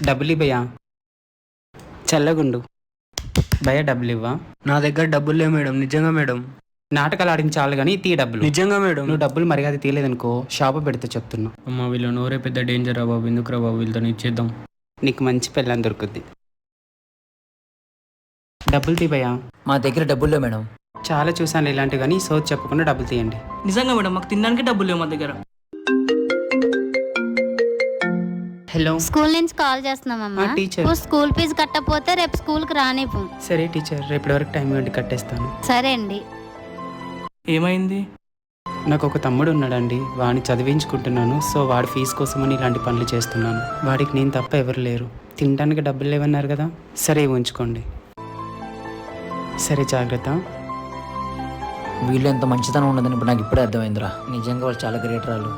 డబ్బులు భయ్యా. చల్లగుండు భయ్యా, డబ్బులు ఇవ్వా? నా దగ్గర డబ్బులు లేవు మేడం. నిజంగా మేడం. నాటకాలు ఆడించాలి కానీ తీ డబ్బులు. నిజంగా మేడం. నువ్వు డబ్బులు మర్యాద తీయలేదనుకో షాపు పెడితే చెప్తున్నా. అమ్మ వీళ్ళ నోరే పెద్ద డేంజర్ రా బాబు. ఎందుకురా బాబు వీళ్ళతో ఇచ్చేద్దాం. నీకు మంచి పెళ్ళని దొరుకుద్ది. డబ్బులు తీ భయ్యా. మా దగ్గర డబ్బులు లేవు మేడం. చాలా చూసాను ఇలాంటివి, కానీ సోచ్ చెప్పకుండా డబ్బులు తీయండి. నిజంగా మేడం, మాకు తినడానికి డబ్బులు లేవు మా దగ్గర. హలో, స్కూల్ నుంచి కాల్ చేస్తున్నామమ్మా. టీచర్. నువ్వు స్కూల్ ఫీజు కట్టకపోతే రేపు స్కూల్కి రానివ్వు. సరే టీచర్, రేపటి వరకు టైం ఇవ్వండి, కట్టేస్తాను. సరే అండి. ఏమైంది? నాకు ఒక తమ్ముడు ఉన్నాడండి, వాడిని చదివించుకుంటున్నాను. సో వాడి ఫీజు కోసమని ఇలాంటి పనులు చేస్తున్నాను. వాడికి నేను తప్ప ఎవరు లేరు. తినడానికి డబ్బులు లేవన్నారు కదా, సరే ఉంచుకోండి. సరే జాగ్రత్త. వీళ్ళు ఎంత మంచితనం ఉన్నదని ఇప్పుడు నాకు ఇప్పుడే అర్థమైందిరా. నిజంగా వాళ్ళు చాలా గ్రేట్ రాళ్ళు.